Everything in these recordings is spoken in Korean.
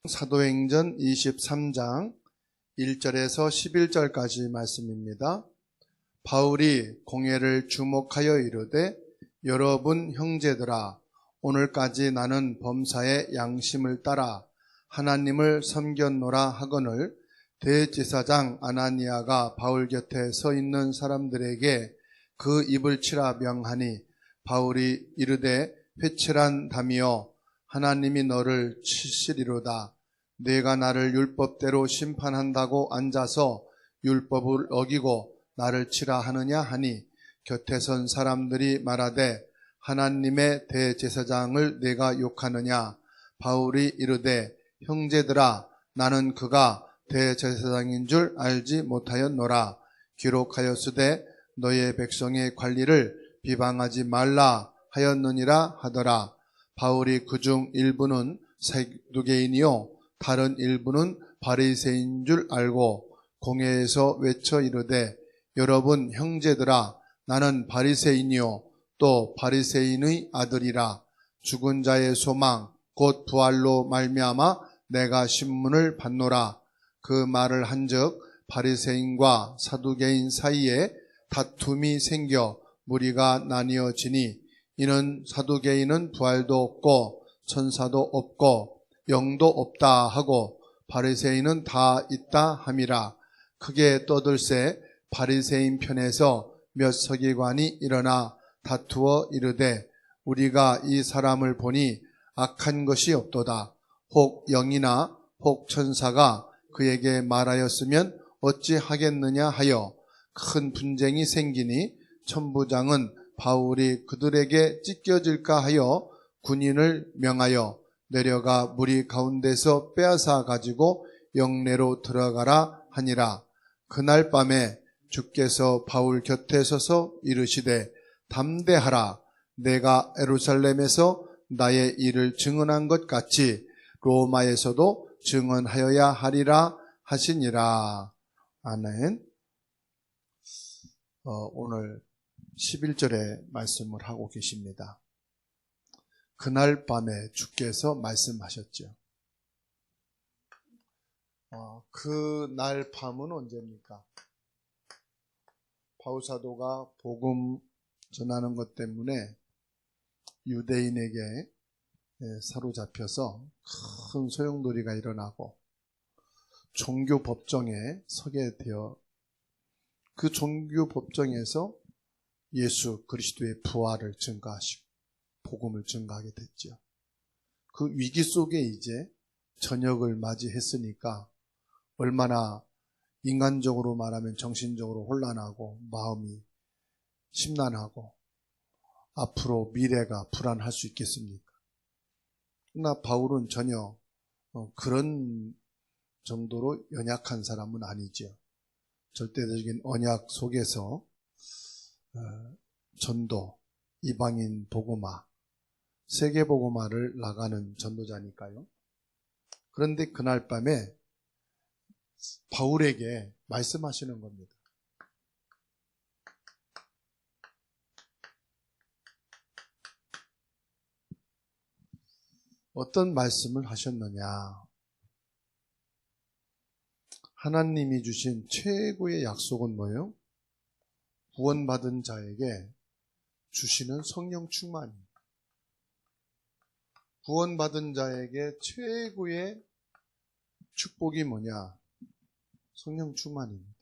사도행전 23장 1절에서 11절까지 말씀입니다. 바울이 공회를 주목하여 이르되 여러분 형제들아 오늘까지 나는 범사의 양심을 따라 하나님을 섬겼노라 하거늘 대제사장 아나니아가 바울 곁에 서 있는 사람들에게 그 입을 치라 명하니 바울이 이르되 회칠한 담이여 하나님이 너를 치시리로다. 내가 나를 율법대로 심판한다고 앉아서 율법을 어기고 나를 치라 하느냐 하니 곁에 선 사람들이 말하되 하나님의 대제사장을 내가 욕하느냐. 바울이 이르되 형제들아 나는 그가 대제사장인 줄 알지 못하였노라. 기록하였으되 너의 백성의 관리를 비방하지 말라 하였느니라 하더라. 바울이 그중 일부는 사두개인이요 다른 일부는 바리새인 줄 알고 공회에서 외쳐 이르되 여러분 형제들아 나는 바리새인이요 또 바리새인의 아들이라. 죽은 자의 소망 곧 부활로 말미암아 내가 신문을 받노라. 그 말을 한즉 바리새인과 사두개인 사이에 다툼이 생겨 무리가 나뉘어지니 이는 사두개인은 부활도 없고 천사도 없고 영도 없다 하고 바리새인은 다 있다 함이라. 크게 떠들새 바리새인 편에서 몇 서기관이 일어나 다투어 이르되 우리가 이 사람을 보니 악한 것이 없도다. 혹 영이나 혹 천사가 그에게 말하였으면 어찌 하겠느냐 하여 큰 분쟁이 생기니 천부장은 바울이 그들에게 찢겨질까 하여 군인을 명하여 내려가 무리 가운데서 빼앗아 가지고 영내로 들어가라 하니라. 그날 밤에 주께서 바울 곁에 서서 이르시되 담대하라. 내가 예루살렘에서 나의 일을 증언한 것 같이 로마에서도 증언하여야 하리라 하시니라. 아멘. 오늘 11절에 말씀을 하고 계십니다. 그날 밤에 주께서 말씀하셨죠. 그날 밤은 언제입니까? 바울사도가 복음 전하는 것 때문에 유대인에게 사로잡혀서 큰 소용돌이가 일어나고 종교 법정에 서게 되어 그 종교 법정에서 예수 그리스도의 부활을 증거하시고 복음을 증거하게 됐죠. 그 위기 속에 이제 저녁을 맞이했으니까 얼마나 인간적으로 말하면 정신적으로 혼란하고 마음이 심란하고 앞으로 미래가 불안할 수 있겠습니까? 그러나 바울은 전혀 그런 정도로 연약한 사람은 아니죠. 절대적인 언약 속에서 전도, 이방인 복음화, 세계 복음화를 나가는 전도자니까요. 그런데 그날 밤에 바울에게 말씀하시는 겁니다. 어떤 말씀을 하셨느냐? 하나님이 주신 최고의 약속은 뭐예요? 구원받은 자에게 주시는 성령 충만입니다. 구원받은 자에게 최고의 축복이 뭐냐? 성령 충만입니다.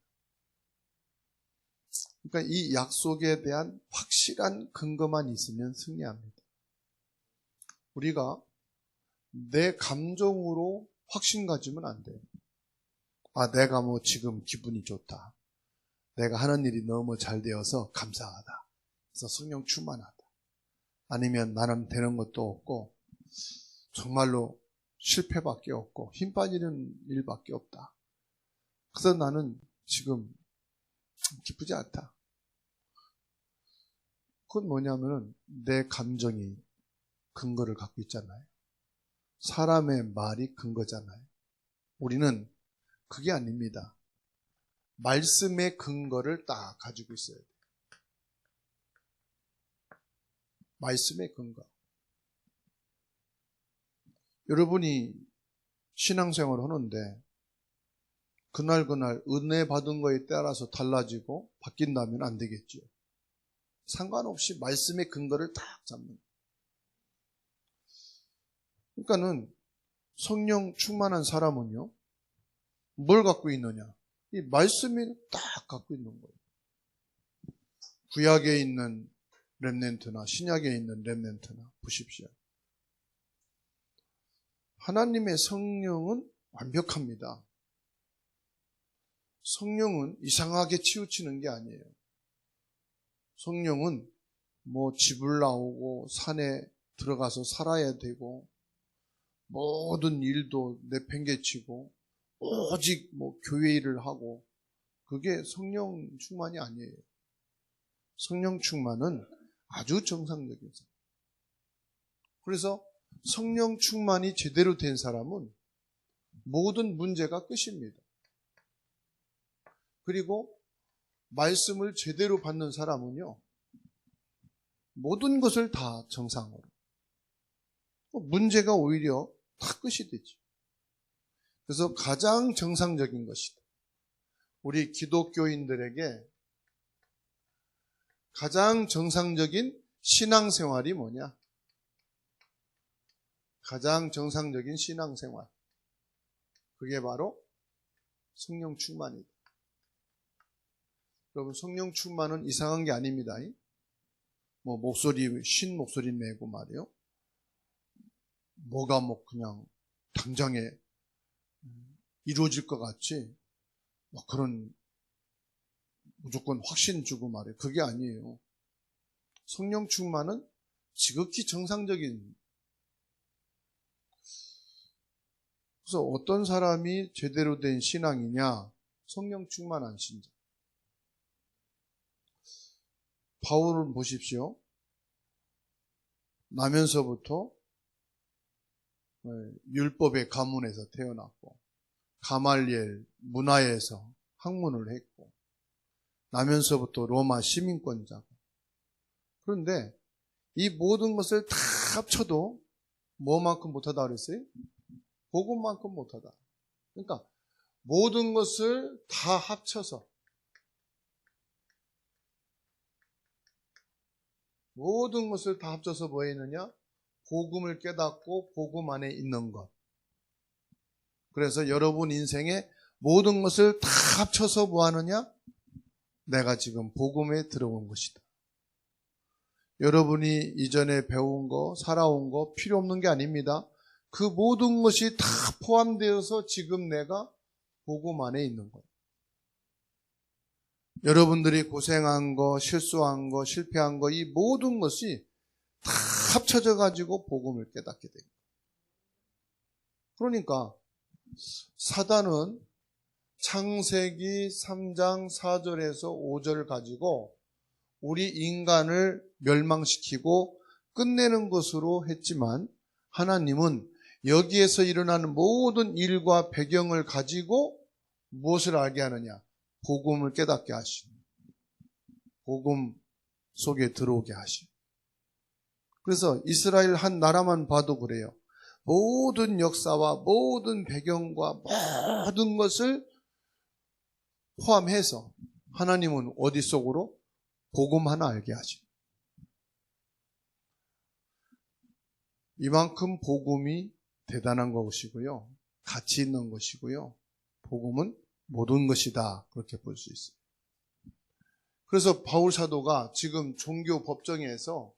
그러니까 이 약속에 대한 확실한 근거만 있으면 승리합니다. 우리가 내 감정으로 확신 가지면 안 돼요. 내가 지금 기분이 좋다. 내가 하는 일이 너무 잘 되어서 감사하다. 그래서 성령 충만하다. 아니면 나는 되는 것도 없고 정말로 실패밖에 없고 힘 빠지는 일밖에 없다. 그래서 나는 지금 기쁘지 않다. 그건 뭐냐면은 내 감정이 근거를 갖고 있잖아요. 사람의 말이 근거잖아요. 우리는 그게 아닙니다. 말씀의 근거를 딱 가지고 있어야 돼요. 말씀의 근거. 여러분이 신앙생활을 하는데 그날 은혜 받은 거에 따라서 달라지고 바뀐다면 안 되겠죠. 상관없이 말씀의 근거를 딱 잡는 거예요. 그러니까는 성령 충만한 사람은요, 뭘 갖고 있느냐? 이 말씀이 딱 갖고 있는 거예요. 구약에 있는 렘넌트나 신약에 있는 렘넌트나 보십시오. 하나님의 성령은 완벽합니다. 성령은 이상하게 치우치는 게 아니에요. 성령은 뭐 집을 나오고 산에 들어가서 살아야 되고 모든 일도 내팽개치고 오직 뭐 교회 일을 하고 그게 성령 충만이 아니에요. 성령 충만은 아주 정상적인 사람. 그래서 성령 충만이 제대로 된 사람은 모든 문제가 끝입니다. 그리고 말씀을 제대로 받는 사람은요, 모든 것을 다 정상으로. 문제가 오히려 다 끝이 되죠. 그래서 가장 정상적인 것이다. 우리 기독교인들에게 가장 정상적인 신앙생활이 뭐냐? 가장 정상적인 신앙생활. 그게 바로 성령 충만이다. 여러분, 성령 충만은 이상한 게 아닙니다. 뭐 쉰 목소리 내고 말이요. 뭐가 뭐 그냥 당장에 이루어질 것 같지. 뭐 그런 무조건 확신 주고 말이에요. 그게 아니에요. 성령 충만은 지극히 정상적인. 그래서 어떤 사람이 제대로 된 신앙이냐? 성령 충만한 신자. 바울을 보십시오. 나면서부터 율법의 가문에서 태어났고 가말리엘 문화에서 학문을 했고 나면서부터 로마 시민권자고. 그런데 이 모든 것을 다 합쳐도 뭐만큼 못하다 그랬어요? 복음만큼 못하다. 그러니까 모든 것을 다 합쳐서 뭐 했느냐? 복음을 깨닫고 복음 안에 있는 것. 그래서 여러분 인생에 모든 것을 다 합쳐서 뭐 하느냐? 내가 지금 복음에 들어온 것이다. 여러분이 이전에 배운 거, 살아온 거 필요 없는 게 아닙니다. 그 모든 것이 다 포함되어서 지금 내가 복음 안에 있는 거예요. 여러분들이 고생한 거, 실수한 거, 실패한 거, 이 모든 것이 다 합쳐져 가지고 복음을 깨닫게 됩니다. 그러니까 사단은 창세기 3장 4절에서 5절을 가지고 우리 인간을 멸망시키고 끝내는 것으로 했지만 하나님은 여기에서 일어나는 모든 일과 배경을 가지고 무엇을 알게 하느냐? 복음을 깨닫게 하시고 복음 속에 들어오게 하시고. 그래서 이스라엘 한 나라만 봐도 그래요. 모든 역사와 모든 배경과 모든 것을 포함해서 하나님은 어디 속으로? 복음 하나 알게 하시고. 이만큼 복음이 대단한 것이고요. 가치 있는 것이고요. 복음은 모든 것이다. 그렇게 볼 수 있어요. 그래서 바울 사도가 지금 종교 법정에서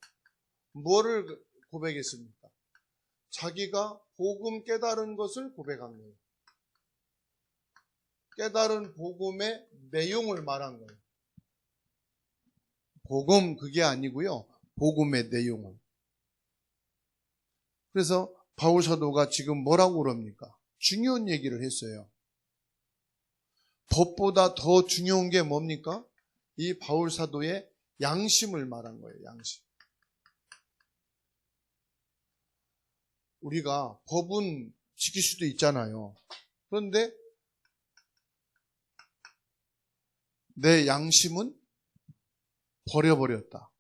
뭐를 고백했습니까? 자기가 복음 깨달은 것을 고백한 거예요. 깨달은 복음의 내용을 말한 거예요. 복음 그게 아니고요. 복음의 내용을. 그래서 바울 사도가 지금 뭐라고 그럽니까? 중요한 얘기를 했어요. 법보다 더 중요한 게 뭡니까? 이 바울 사도의 양심을 말한 거예요. 양심. 우리가 법은 지킬 수도 있잖아요. 그런데 내 양심은 버려버렸다.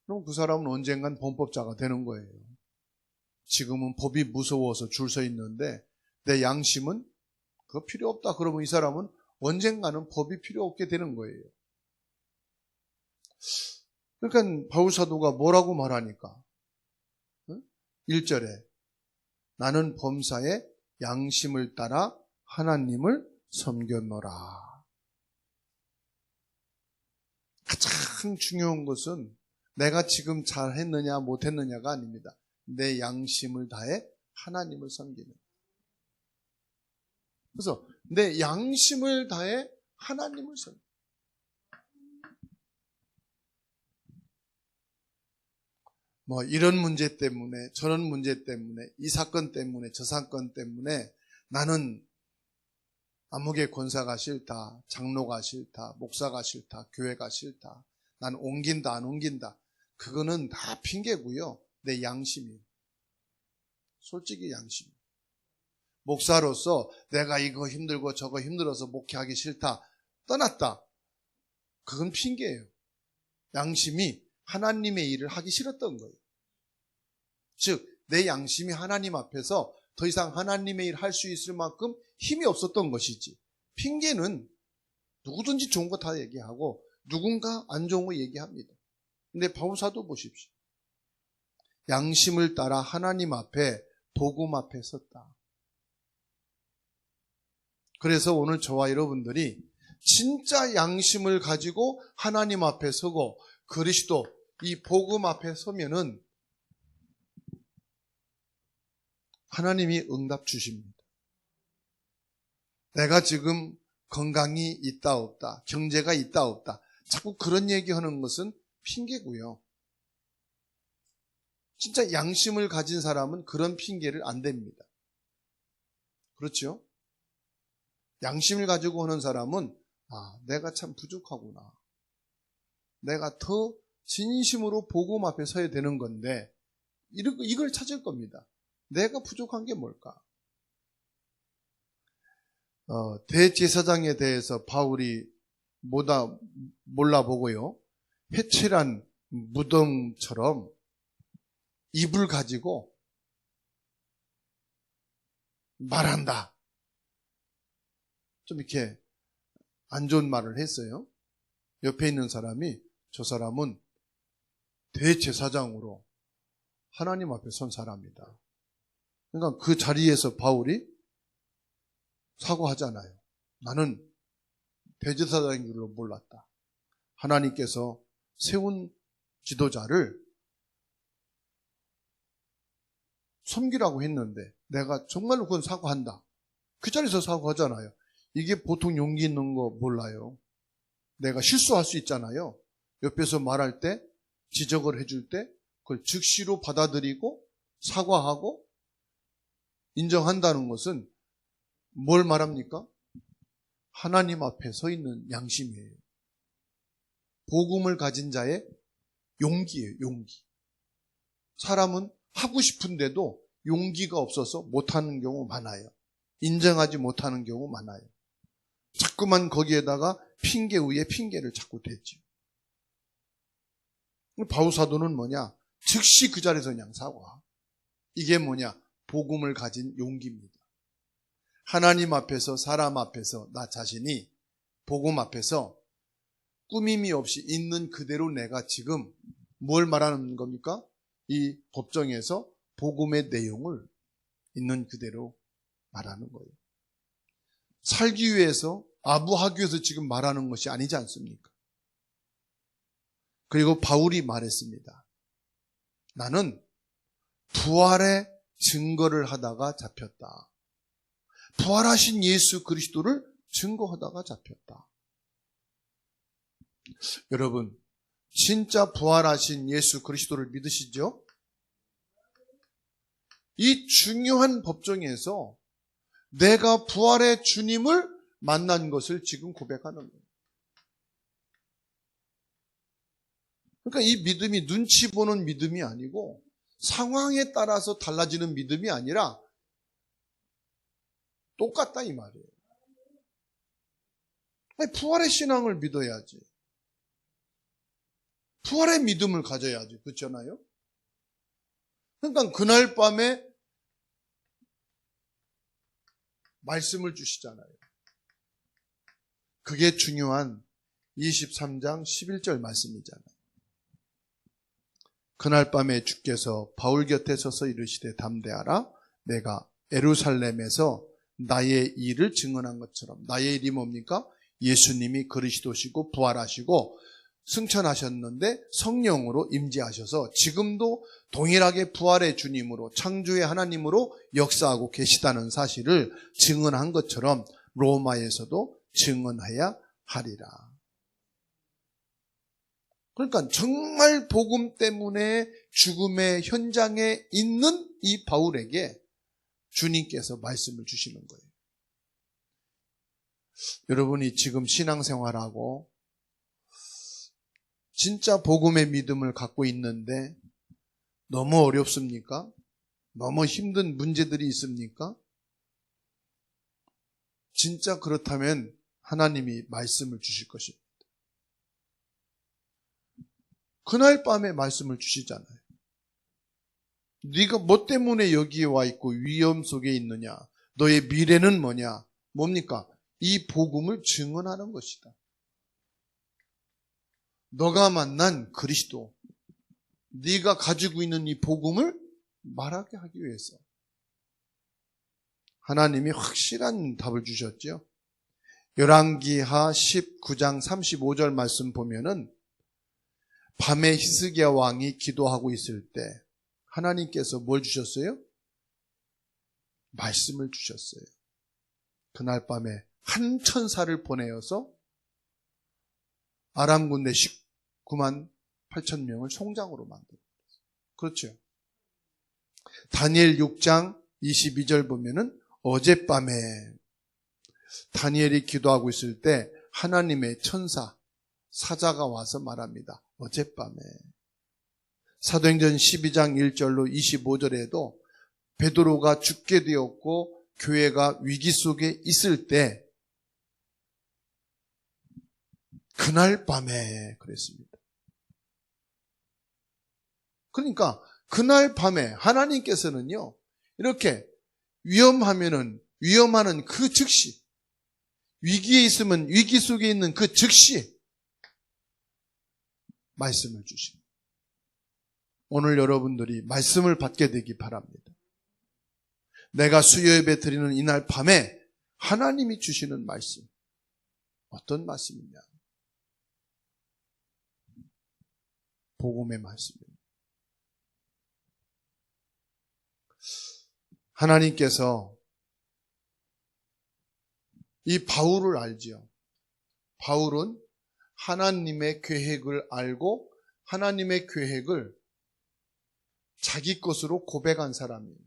그럼 그 사람은 언젠간 범법자가 되는 거예요. 지금은 법이 무서워서 줄 서 있는데 내 양심은 그거 필요 없다. 그러면 이 사람은 언젠가는 법이 필요 없게 되는 거예요. 그러니까 바울 사도가 뭐라고 말하니까 1절에 나는 범사에 양심을 따라 하나님을 섬겼노라. 가장 중요한 것은 내가 지금 잘했느냐 못했느냐가 아닙니다. 내 양심을 다해 하나님을 섬기는. 그래서 내 양심을 다해 하나님을 섬기는. 뭐 이런 문제 때문에 저런 문제 때문에 이 사건 때문에 저 사건 때문에 나는 아무개 권사가 싫다, 장로가 싫다, 목사가 싫다, 교회가 싫다, 난 옮긴다 안 옮긴다. 그거는 다 핑계고요. 내 양심이에요. 솔직히 양심. 목사로서 내가 이거 힘들고 저거 힘들어서 목회하기 싫다, 떠났다. 그건 핑계예요. 양심이 하나님의 일을 하기 싫었던 거예요. 즉, 내 양심이 하나님 앞에서 더 이상 하나님의 일을 할 수 있을 만큼 힘이 없었던 것이지. 핑계는 누구든지 좋은 거 다 얘기하고 누군가 안 좋은 거 얘기합니다. 근데 바울 사도 보십시오. 양심을 따라 하나님 앞에 복음 앞에 섰다. 그래서 오늘 저와 여러분들이 진짜 양심을 가지고 하나님 앞에 서고 그리스도 이 복음 앞에 서면은 하나님이 응답 주십니다. 내가 지금 건강이 있다 없다, 경제가 있다 없다, 자꾸 그런 얘기하는 것은 핑계고요. 진짜 양심을 가진 사람은 그런 핑계를 안 댑니다. 그렇죠? 양심을 가지고 오는 사람은 내가 참 부족하구나. 내가 더 진심으로 복음 앞에 서야 되는 건데 이걸 찾을 겁니다. 내가 부족한 게 뭘까? 대제사장에 대해서 바울이 몰라보고요. 회칠한 무덤처럼 입을 가지고 말한다. 좀 이렇게 안 좋은 말을 했어요. 옆에 있는 사람이 저 사람은 대제사장으로 하나님 앞에 선 사람이다. 그러니까 그 자리에서 바울이 사과하잖아요. 나는 대제사장인 줄로 몰랐다. 하나님께서 세운 지도자를 섬기라고 했는데 내가 정말로 그건 사과한다. 그 자리에서 사과하잖아요. 이게 보통 용기 있는 거 몰라요. 내가 실수할 수 있잖아요. 옆에서 말할 때, 지적을 해줄 때 그걸 즉시로 받아들이고 사과하고 인정한다는 것은 뭘 말합니까? 하나님 앞에 서 있는 양심이에요. 복음을 가진 자의 용기예요. 용기. 사람은 하고 싶은데도 용기가 없어서 못하는 경우 많아요. 인정하지 못하는 경우 많아요. 자꾸만 거기에다가 핑계 위에 핑계를 자꾸 대죠. 바울 사도는 뭐냐? 즉시 그 자리에서 그냥 사과. 이게 뭐냐? 복음을 가진 용기입니다. 하나님 앞에서 사람 앞에서 나 자신이 복음 앞에서 꾸밈이 없이 있는 그대로 내가 지금 뭘 말하는 겁니까? 이 법정에서 복음의 내용을 있는 그대로 말하는 거예요. 살기 위해서 아부하기 위해서 지금 말하는 것이 아니지 않습니까? 그리고 바울이 말했습니다. 나는 부활의 증거를 하다가 잡혔다. 부활하신 예수 그리스도를 증거하다가 잡혔다. 여러분, 진짜 부활하신 예수 그리스도를 믿으시죠? 이 중요한 법정에서 내가 부활의 주님을 만난 것을 지금 고백하는 거예요. 그러니까 이 믿음이 눈치 보는 믿음이 아니고 상황에 따라서 달라지는 믿음이 아니라 똑같다 이 말이에요. 아니, 부활의 신앙을 믿어야지. 부활의 믿음을 가져야지. 그렇잖아요? 그러니까 그날 밤에 말씀을 주시잖아요. 그게 중요한 23장 11절 말씀이잖아요. 그날 밤에 주께서 바울 곁에 서서 이르시되 담대하라. 내가 예루살렘에서 나의 일을 증언한 것처럼. 나의 일이 뭡니까? 예수님이 그리스도시고 부활하시고 승천하셨는데 성령으로 임재하셔서 지금도 동일하게 부활의 주님으로 창조의 하나님으로 역사하고 계시다는 사실을 증언한 것처럼 로마에서도 증언해야 하리라. 그러니까 정말 복음 때문에 죽음의 현장에 있는 이 바울에게 주님께서 말씀을 주시는 거예요. 여러분이 지금 신앙생활하고 진짜 복음의 믿음을 갖고 있는데 너무 어렵습니까? 너무 힘든 문제들이 있습니까? 진짜 그렇다면 하나님이 말씀을 주실 것입니다. 그날 밤에 말씀을 주시잖아요. 네가 뭐 때문에 여기에 와 있고 위험 속에 있느냐? 너의 미래는 뭐냐? 뭡니까? 이 복음을 증언하는 것이다. 너가 만난 그리스도, 네가 가지고 있는 이 복음을 말하게 하기 위해서 하나님이 확실한 답을 주셨죠. 열왕기하 19장 35절 말씀 보면은 밤에 히스기야 왕이 기도하고 있을 때 하나님께서 뭘 주셨어요? 말씀을 주셨어요. 그날 밤에 한 천사를 보내어서 아람 군대 19만 8천 명을 송장으로 만들었어요. 그렇죠. 다니엘 6장 22절 보면은 어젯밤에 다니엘이 기도하고 있을 때 하나님의 천사 사자가 와서 말합니다. 어젯밤에. 사도행전 12장 1절로 25절에도 베드로가 죽게 되었고 교회가 위기 속에 있을 때 그날 밤에 그랬습니다. 그러니까 그날 밤에 하나님께서는요, 이렇게 위험하는 그 즉시, 위기에 있으면 위기 속에 있는 그 즉시 말씀을 주십니다. 오늘 여러분들이 말씀을 받게 되기 바랍니다. 내가 수요예배 드리는 이날 밤에 하나님이 주시는 말씀, 어떤 말씀이냐? 복음의 말씀입니다. 하나님께서 이 바울을 알지요. 바울은 하나님의 계획을 알고 하나님의 계획을 자기 것으로 고백한 사람이에요.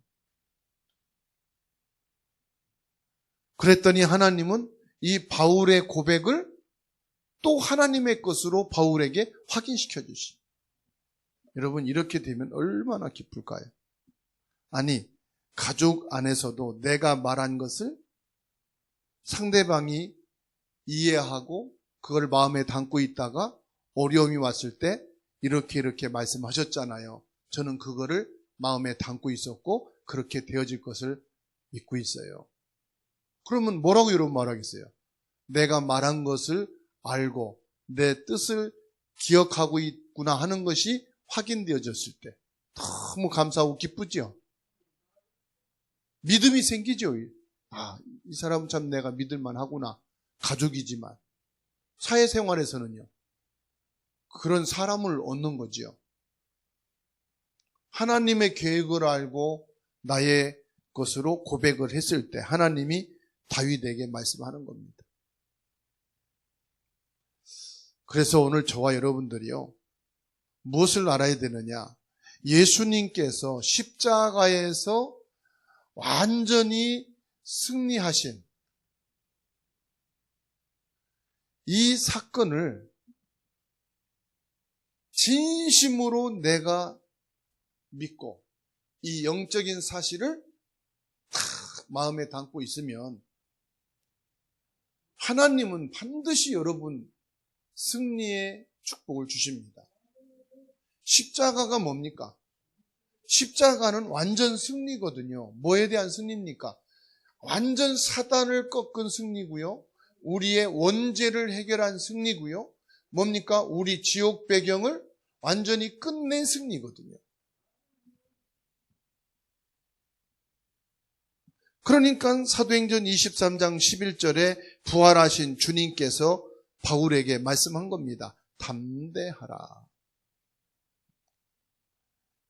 그랬더니 하나님은 이 바울의 고백을 또 하나님의 것으로 바울에게 확인시켜 주시. 여러분, 이렇게 되면 얼마나 기쁠까요? 아니, 가족 안에서도 내가 말한 것을 상대방이 이해하고 그걸 마음에 담고 있다가 어려움이 왔을 때 이렇게 말씀하셨잖아요. 저는 그거를 마음에 담고 있었고 그렇게 되어질 것을 믿고 있어요. 그러면 뭐라고 여러분 말하겠어요? 내가 말한 것을 알고 내 뜻을 기억하고 있구나 하는 것이 확인되어졌을 때 너무 감사하고 기쁘죠? 믿음이 생기죠. 이 사람은 참 내가 믿을만 하구나. 가족이지만 사회생활에서는요, 그런 사람을 얻는 거지요. 하나님의 계획을 알고 나의 것으로 고백을 했을 때 하나님이 다윗에게 말씀하는 겁니다. 그래서 오늘 저와 여러분들이요, 무엇을 알아야 되느냐? 예수님께서 십자가에서 완전히 승리하신 이 사건을 진심으로 내가 믿고 이 영적인 사실을 다 마음에 담고 있으면 하나님은 반드시 여러분 승리의 축복을 주십니다. 십자가가 뭡니까? 십자가는 완전 승리거든요. 뭐에 대한 승리입니까? 완전 사단을 꺾은 승리고요. 우리의 원죄를 해결한 승리고요. 뭡니까? 우리 지옥 배경을 완전히 끝낸 승리거든요. 그러니까 사도행전 23장 11절에 부활하신 주님께서 바울에게 말씀한 겁니다. 담대하라.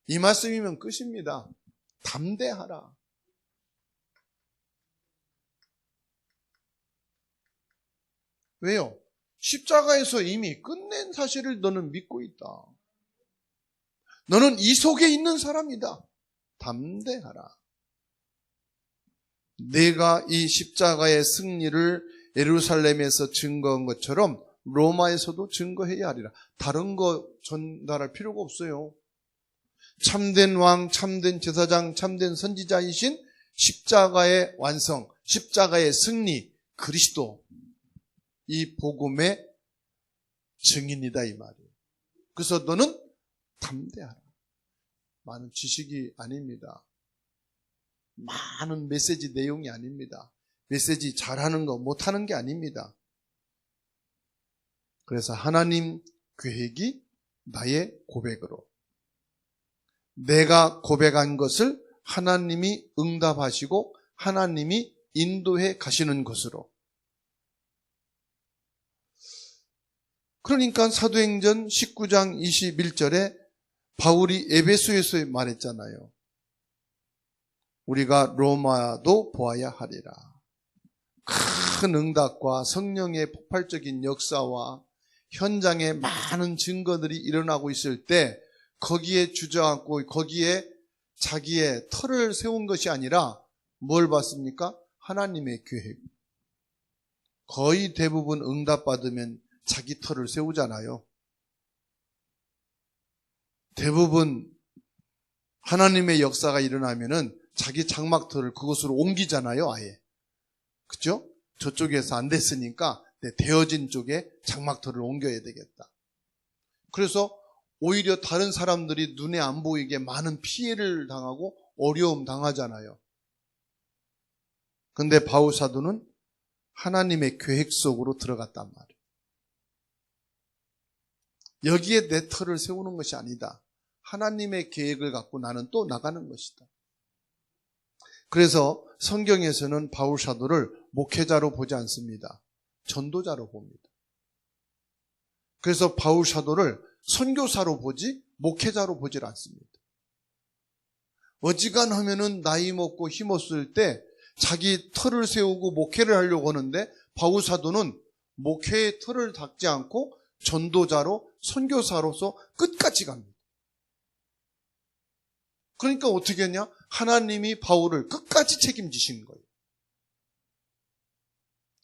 이 말씀이면 끝입니다. 담대하라. 왜요? 십자가에서 이미 끝낸 사실을 너는 믿고 있다. 너는 이 속에 있는 사람이다. 담대하라. 내가 이 십자가의 승리를 예루살렘에서 증거한 것처럼 로마에서도 증거해야 하리라. 다른 거 전달할 필요가 없어요. 참된 왕, 참된 제사장, 참된 선지자이신 십자가의 완성, 십자가의 승리, 그리스도, 이 복음의 증인이다 이 말이에요. 그래서 너는 담대하라. 많은 지식이 아닙니다. 많은 메시지 내용이 아닙니다. 메시지 잘하는 거 못하는 게 아닙니다. 그래서 하나님 계획이 나의 고백으로, 내가 고백한 것을 하나님이 응답하시고 하나님이 인도해 가시는 것으로. 그러니까 사도행전 19장 21절에 바울이 에베소에서 말했잖아요. 우리가 로마도 보아야 하리라. 큰 응답과 성령의 폭발적인 역사와 현장에 많은 증거들이 일어나고 있을 때 거기에 주저앉고 거기에 자기의 터를 세운 것이 아니라 뭘 봤습니까? 하나님의 계획. 거의 대부분 응답받으면 자기 터를 세우잖아요. 대부분 하나님의 역사가 일어나면은 자기 장막터를 그곳으로 옮기잖아요, 아예. 그죠? 저쪽에서 안 됐으니까 되어진 쪽에 장막터를 옮겨야 되겠다. 그래서 오히려 다른 사람들이 눈에 안 보이게 많은 피해를 당하고 어려움 당하잖아요. 근데 바울 사도는 하나님의 계획 속으로 들어갔단 말이에요. 여기에 내 터를 세우는 것이 아니다. 하나님의 계획을 갖고 나는 또 나가는 것이다. 그래서 성경에서는 바울 사도를 목회자로 보지 않습니다. 전도자로 봅니다. 그래서 바울 사도를 선교사로 보지 목회자로 보질 않습니다. 어지간하면은 나이 먹고 힘없을 때 자기 터를 세우고 목회를 하려고 하는데 바울 사도는 목회의 틀을 닦지 않고 전도자로 선교사로서 끝까지 갑니다. 그러니까 어떻게 했냐? 하나님이 바울을 끝까지 책임지신 거예요.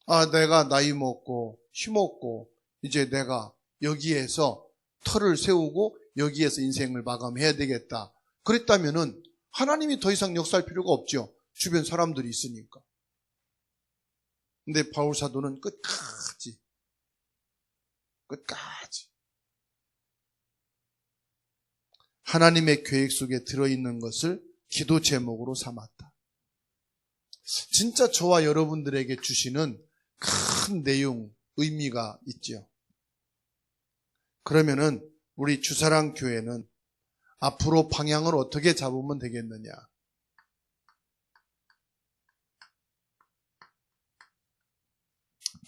아, 내가 나이 먹고 힘없고 이제 내가 여기에서 터를 세우고 여기에서 인생을 마감해야 되겠다. 그랬다면은 하나님이 더 이상 역사할 필요가 없죠. 주변 사람들이 있으니까. 근데 바울 사도는 끝까지 하나님의 계획 속에 들어있는 것을 기도 제목으로 삼았다. 진짜 저와 여러분들에게 주시는 큰 내용, 의미가 있죠. 그러면은 우리 주사랑 교회는 앞으로 방향을 어떻게 잡으면 되겠느냐?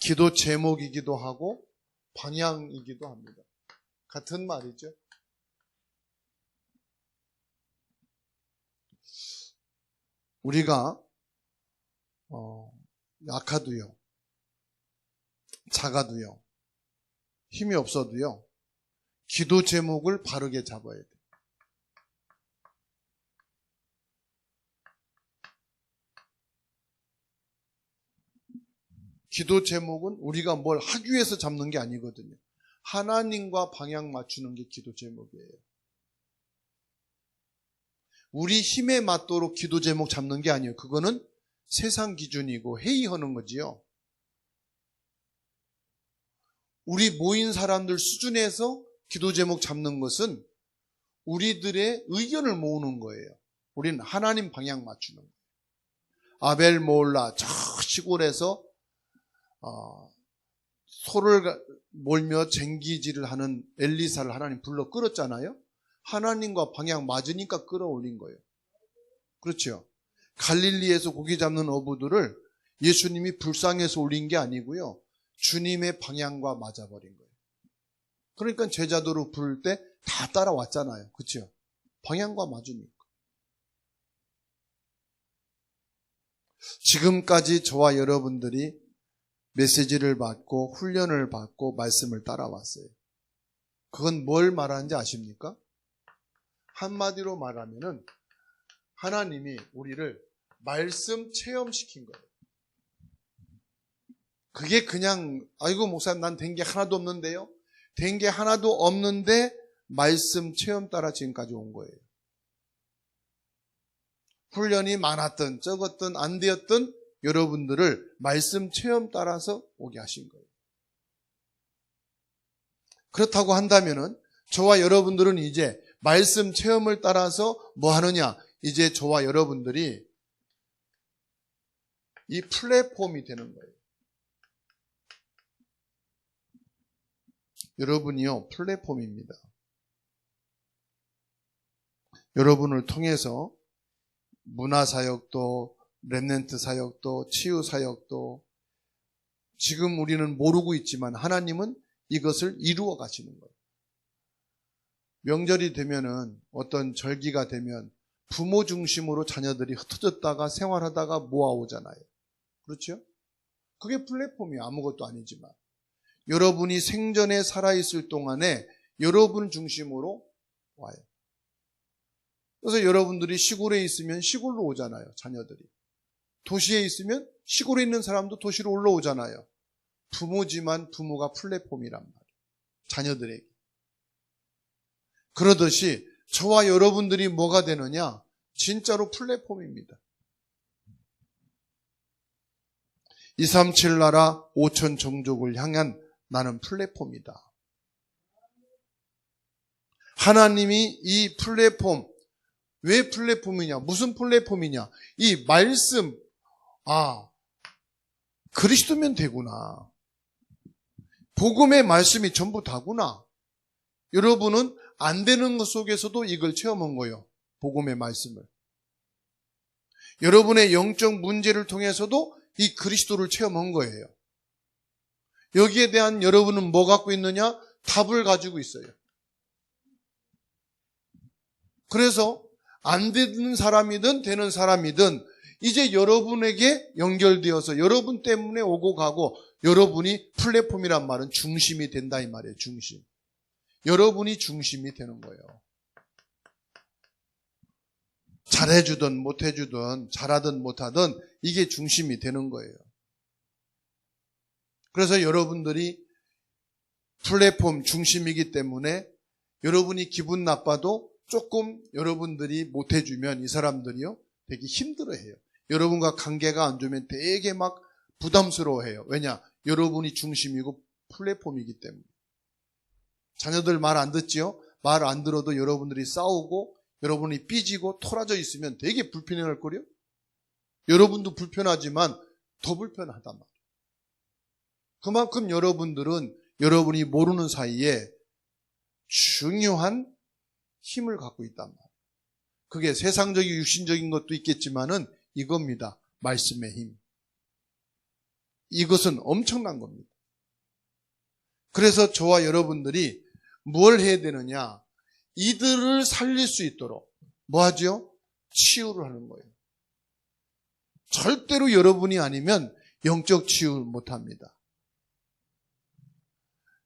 기도 제목이기도 하고 방향이기도 합니다. 같은 말이죠. 우리가 약하도요, 작아도요, 힘이 없어도요, 기도 제목을 바르게 잡아야 돼요. 기도 제목은 우리가 뭘 하기 위해서 잡는 게 아니거든요. 하나님과 방향 맞추는 게 기도 제목이에요. 우리 힘에 맞도록 기도 제목 잡는 게 아니에요. 그거는 세상 기준이고 회의하는 거지요. 우리 모인 사람들 수준에서 기도 제목 잡는 것은 우리들의 의견을 모으는 거예요. 우리는 하나님 방향 맞추는 거예요. 아벨 모올라 저 시골에서 소를 몰며 쟁기질을 하는 엘리사를 하나님 불러 끌었잖아요. 하나님과 방향 맞으니까 끌어올린 거예요. 그렇죠. 갈릴리에서 고기 잡는 어부들을 예수님이 불쌍해서 올린 게 아니고요. 주님의 방향과 맞아버린 거예요. 그러니까 제자도로 부를 때 다 따라왔잖아요. 그렇죠. 방향과 맞으니까. 지금까지 저와 여러분들이 메시지를 받고 훈련을 받고 말씀을 따라왔어요. 그건 뭘 말하는지 아십니까? 한마디로 말하면은 하나님이 우리를 말씀 체험시킨 거예요. 그게 그냥 아이고 목사님 난 된 게 하나도 없는데요. 된 게 하나도 없는데 말씀 체험 따라 지금까지 온 거예요. 훈련이 많았든 적었든 안 되었든 여러분들을 말씀 체험 따라서 오게 하신 거예요. 그렇다고 한다면은 저와 여러분들은 이제 말씀 체험을 따라서 뭐 하느냐? 이제 저와 여러분들이 이 플랫폼이 되는 거예요. 여러분이요, 플랫폼입니다. 여러분을 통해서 문화사역도, 렘넌트 사역도, 치유사역도 지금 우리는 모르고 있지만 하나님은 이것을 이루어 가시는 거예요. 명절이 되면은 어떤 절기가 되면 부모 중심으로 자녀들이 흩어졌다가 생활하다가 모아오잖아요. 그렇죠? 그게 플랫폼이에요. 아무것도 아니지만. 여러분이 생전에 살아있을 동안에 여러분 중심으로 와요. 그래서 여러분들이 시골에 있으면 시골로 오잖아요. 자녀들이. 도시에 있으면 시골에 있는 사람도 도시로 올라오잖아요. 부모지만 부모가 플랫폼이란 말이에요. 자녀들에게. 그러듯이 저와 여러분들이 뭐가 되느냐? 진짜로 플랫폼입니다. 237 나라 5천 종족을 향한 나는 플랫폼이다. 하나님이 이 플랫폼, 왜 플랫폼이냐? 무슨 플랫폼이냐? 이 말씀, 그리스도면 되구나. 복음의 말씀이 전부 다구나. 여러분은 안 되는 것 속에서도 이걸 체험한 거예요. 복음의 말씀을. 여러분의 영적 문제를 통해서도 이 그리스도를 체험한 거예요. 여기에 대한 여러분은 뭐 갖고 있느냐? 답을 가지고 있어요. 그래서 안 되는 사람이든 되는 사람이든 이제 여러분에게 연결되어서 여러분 때문에 오고 가고 여러분이 플랫폼이란 말은 중심이 된다 이 말이에요. 중심. 여러분이 중심이 되는 거예요. 잘해주든 못해주든 잘하든 못하든 이게 중심이 되는 거예요. 그래서 여러분들이 플랫폼 중심이기 때문에 여러분이 기분 나빠도 조금 여러분들이 못해주면 이 사람들이요 되게 힘들어해요. 여러분과 관계가 안 좋으면 되게 막 부담스러워해요. 왜냐? 여러분이 중심이고 플랫폼이기 때문에. 자녀들 말 안 듣지요? 말 안 들어도 여러분들이 싸우고 여러분이 삐지고 토라져 있으면 되게 불편할 거요. 여러분도 불편하지만 더 불편하단 말이에요. 그만큼 여러분들은 여러분이 모르는 사이에 중요한 힘을 갖고 있단 말이에요. 그게 세상적인 육신적인 것도 있겠지만은 이겁니다. 말씀의 힘. 이것은 엄청난 겁니다. 그래서 저와 여러분들이 뭘 해야 되느냐? 이들을 살릴 수 있도록 뭐 하죠? 치유를 하는 거예요. 절대로 여러분이 아니면 영적 치유를 못합니다.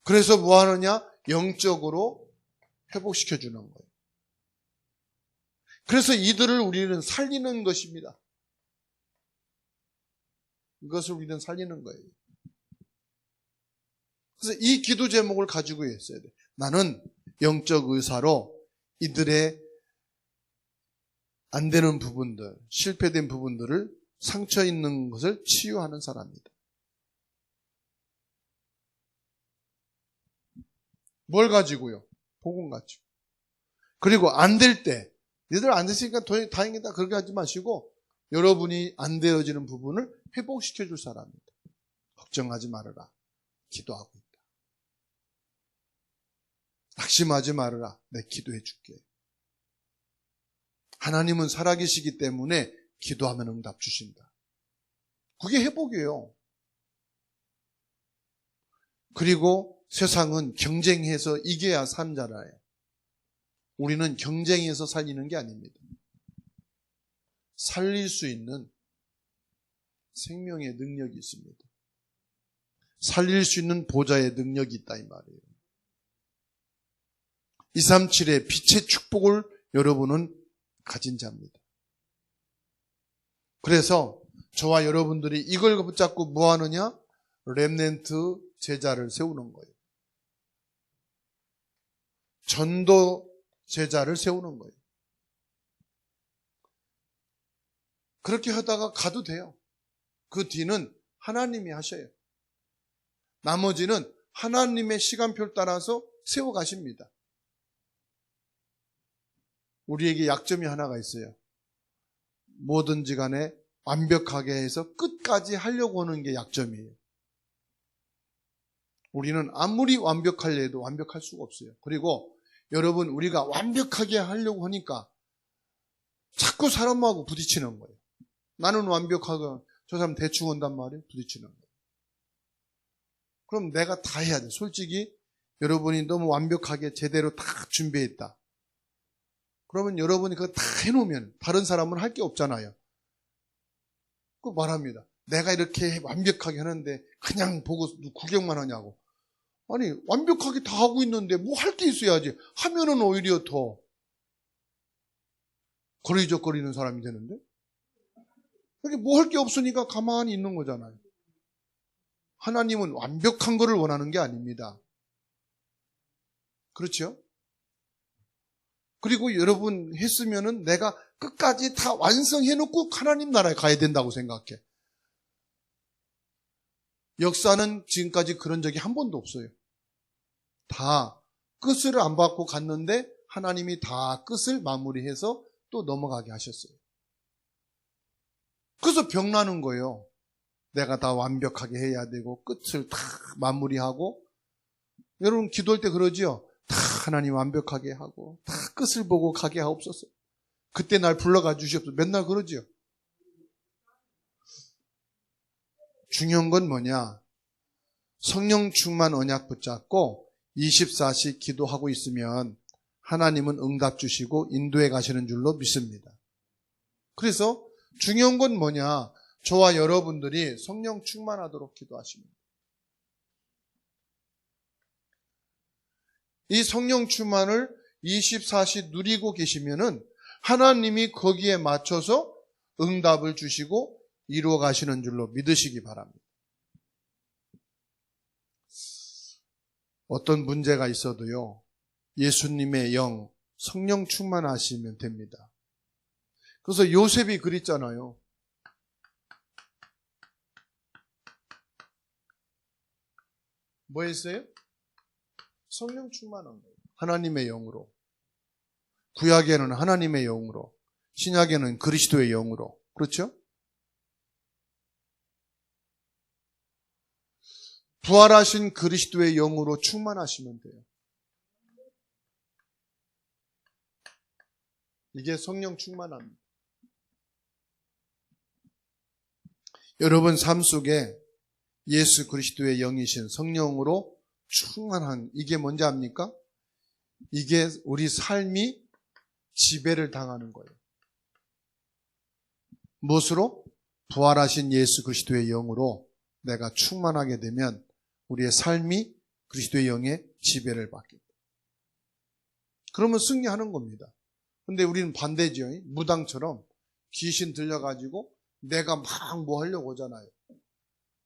그래서 뭐 하느냐? 영적으로 회복시켜주는 거예요. 그래서 이들을 우리는 살리는 것입니다. 이것을 우리는 살리는 거예요. 그래서 이 기도 제목을 가지고 있어야 돼. 나는 영적 의사로 이들의 안 되는 부분들, 실패된 부분들을 상처 있는 것을 치유하는 사람입니다. 뭘 가지고요? 복음 가지고. 그리고 안 될 때, 얘들 안 됐으니까 다행이다 그렇게 하지 마시고 여러분이 안 되어지는 부분을 회복시켜 줄 사람입니다. 걱정하지 말아라. 기도하고 있다. 낙심하지 말아라. 내 기도해 줄게. 하나님은 살아계시기 때문에 기도하면 응답 주신다. 그게 회복이에요. 그리고 세상은 경쟁해서 이겨야 사는 자라예요. 우리는 경쟁해서 살리는 게 아닙니다. 살릴 수 있는 생명의 능력이 있습니다. 살릴 수 있는 보좌의 능력이 있다 이 말이에요. 237의 빛의 축복을 여러분은 가진 자입니다. 그래서 저와 여러분들이 이걸 붙잡고 뭐 하느냐? 렘넌트 제자를 세우는 거예요. 전도 제자를 세우는 거예요. 그렇게 하다가 가도 돼요. 그 뒤는 하나님이 하셔요. 나머지는 하나님의 시간표를 따라서 세워가십니다. 우리에게 약점이 하나가 있어요. 뭐든지 간에 완벽하게 해서 끝까지 하려고 하는 게 약점이에요. 우리는 아무리 완벽하려 해도 완벽할 수가 없어요. 그리고 여러분, 우리가 완벽하게 하려고 하니까 자꾸 사람하고 부딪히는 거예요. 나는 완벽하고 저 사람 대충 온단 말이에요. 부딪히는 거예요. 그럼 내가 다 해야 돼. 솔직히 여러분이 너무 완벽하게 제대로 다 준비했다. 그러면 여러분이 그거 다 해놓으면 다른 사람은 할 게 없잖아요. 그 말합니다. 내가 이렇게 완벽하게 하는데 그냥 보고 구경만 하냐고. 아니, 완벽하게 다 하고 있는데 뭐 할 게 있어야지. 하면은 오히려 더 거리적거리는 사람이 되는데? 그게 뭐 할 게 없으니까 가만히 있는 거잖아요. 하나님은 완벽한 거를 원하는 게 아닙니다. 그렇죠? 그리고 여러분 했으면은 내가 끝까지 다 완성해놓고 하나님 나라에 가야 된다고 생각해. 역사는 지금까지 그런 적이 한 번도 없어요. 다 끝을 안 받고 갔는데 하나님이 다 끝을 마무리해서 또 넘어가게 하셨어요. 그래서 병나는 거예요. 내가 다 완벽하게 해야 되고 끝을 다 마무리하고. 여러분 기도할 때 그러지요. 다 하나님 완벽하게 하고 다 끝을 보고 가게 하옵소서. 그때 날 불러가 주시옵소서. 맨날 그러지요. 중요한 건 뭐냐? 성령 충만 언약 붙잡고 24시 기도하고 있으면 하나님은 응답 주시고 인도해 가시는 줄로 믿습니다. 그래서 중요한 건 뭐냐? 저와 여러분들이 성령 충만하도록 기도하십니다. 이 성령 충만을 24시 누리고 계시면은 하나님이 거기에 맞춰서 응답을 주시고 이루어 가시는 줄로 믿으시기 바랍니다. 어떤 문제가 있어도요, 예수님의 영, 성령 충만하시면 됩니다. 그래서 요셉이 그랬잖아요. 뭐 했어요? 성령 충만한 거예요. 하나님의 영으로. 구약에는 하나님의 영으로, 신약에는 그리스도의 영으로. 그렇죠? 부활하신 그리스도의 영으로 충만하시면 돼요. 이게 성령 충만합니다. 여러분 삶 속에 예수 그리스도의 영이신 성령으로 충만한, 이게 뭔지 압니까? 이게 우리 삶이 지배를 당하는 거예요. 무엇으로? 부활하신 예수 그리스도의 영으로 내가 충만하게 되면 우리의 삶이 그리스도의 영의 지배를 받게 돼요. 그러면 승리하는 겁니다. 근데 우리는 반대죠. 무당처럼 귀신 들려가지고 내가 막 뭐 하려고 하잖아요.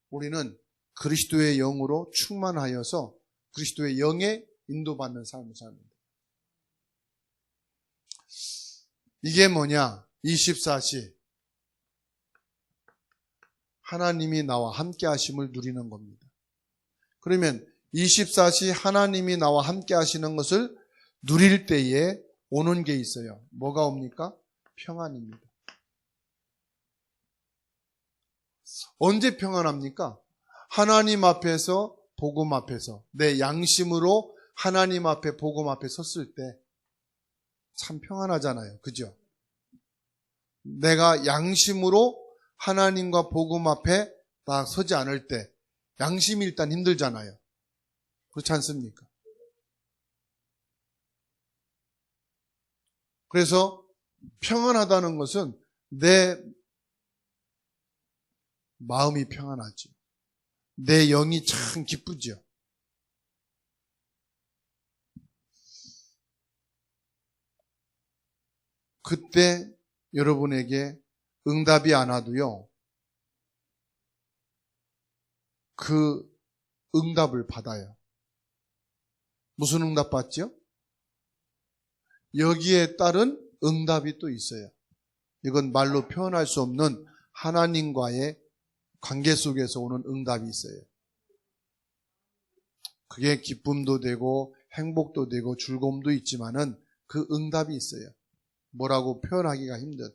우리는 그리스도의 영으로 충만하여서 그리스도의 영에 인도받는 삶을 삽니다. 이게 뭐냐? 24시 하나님이 나와 함께 하심을 누리는 겁니다. 그러면 24시 하나님이 나와 함께 하시는 것을 누릴 때에 오는 게 있어요. 뭐가 옵니까? 평안입니다. 언제 평안합니까? 하나님 앞에서, 복음 앞에서, 내 양심으로 하나님 앞에, 복음 앞에 섰을 때 참 평안하잖아요. 그죠? 내가 양심으로 하나님과 복음 앞에 딱 서지 않을 때 양심이 일단 힘들잖아요. 그렇지 않습니까? 그래서 평안하다는 것은 내 마음이 평안하지. 내 영이 참 기쁘죠. 그때 여러분에게 응답이 안 와도요, 그 응답을 받아요. 무슨 응답 받죠? 여기에 따른 응답이 또 있어요. 이건 말로 표현할 수 없는 하나님과의 관계 속에서 오는 응답이 있어요. 그게 기쁨도 되고 행복도 되고 즐거움도 있지만은 그 응답이 있어요. 뭐라고 표현하기가 힘든.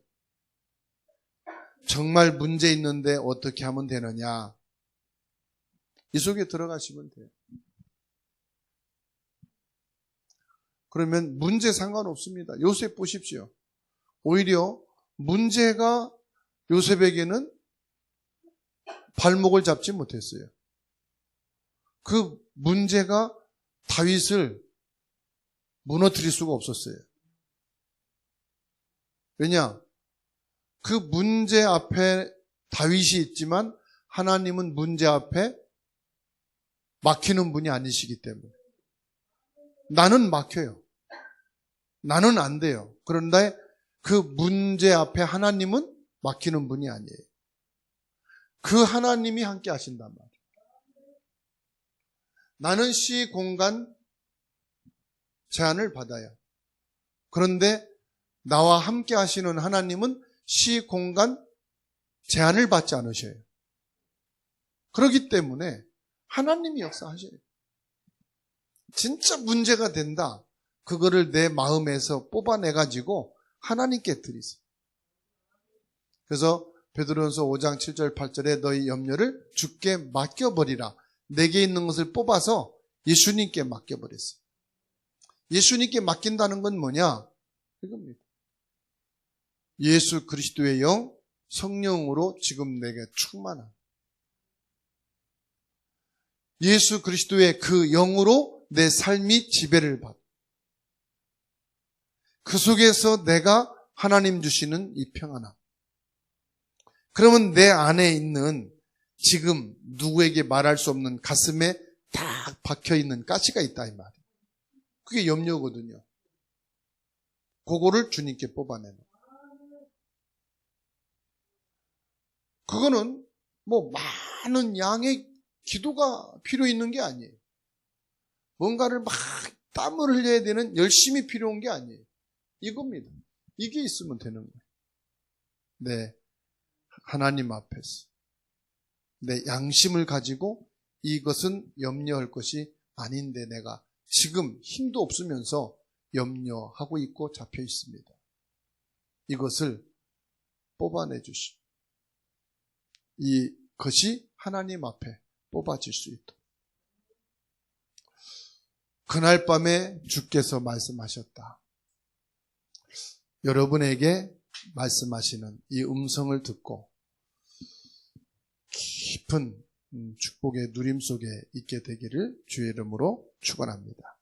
정말 문제 있는데 어떻게 하면 되느냐. 이 속에 들어가시면 돼요. 그러면 문제 상관없습니다. 요셉 보십시오. 오히려 문제가 요셉에게는 발목을 잡지 못했어요. 그 문제가 다윗을 무너뜨릴 수가 없었어요. 왜냐? 그 문제 앞에 다윗이 있지만 하나님은 문제 앞에 막히는 분이 아니시기 때문에. 나는 막혀요. 나는 안 돼요. 그런데 그 문제 앞에 하나님은 막히는 분이 아니에요. 그 하나님이 함께 하신단 말이에요. 나는 시 공간 제한을 받아요. 그런데 나와 함께 하시는 하나님은 시 공간 제한을 받지 않으셔요. 그렇기 때문에 하나님이 역사하셔요. 진짜 문제가 된다. 그거를 내 마음에서 뽑아내가지고 하나님께 드리세요. 그래서 베드로전서 5장 7절 8절에 너희 염려를 주께 맡겨버리라. 내게 있는 것을 뽑아서 예수님께 맡겨버렸어요. 예수님께 맡긴다는 건 뭐냐? 이겁니다. 예수 그리스도의 영, 성령으로 지금 내게 충만한. 예수 그리스도의 그 영으로 내 삶이 지배를 받고 그 속에서 내가 하나님 주시는 이 평안함. 그러면 내 안에 있는 지금 누구에게 말할 수 없는 가슴에 딱 박혀있는 가시가 있다 이 말이에요. 그게 염려거든요. 그거를 주님께 뽑아내는. 그거는 뭐 많은 양의 기도가 필요 있는 게 아니에요. 뭔가를 막 땀을 흘려야 되는 열심히 필요한 게 아니에요. 이겁니다. 이게 있으면 되는 거예요. 네, 하나님 앞에서 내 양심을 가지고 이것은 염려할 것이 아닌데 내가 지금 힘도 없으면서 염려하고 있고 잡혀 있습니다. 이것을 뽑아내 주시고 이것이 하나님 앞에 뽑아질 수 있도록. 그날 밤에 주께서 말씀하셨다. 여러분에게 말씀하시는 이 음성을 듣고 깊은 축복의 누림 속에 있게 되기를 주의 이름으로 축원합니다.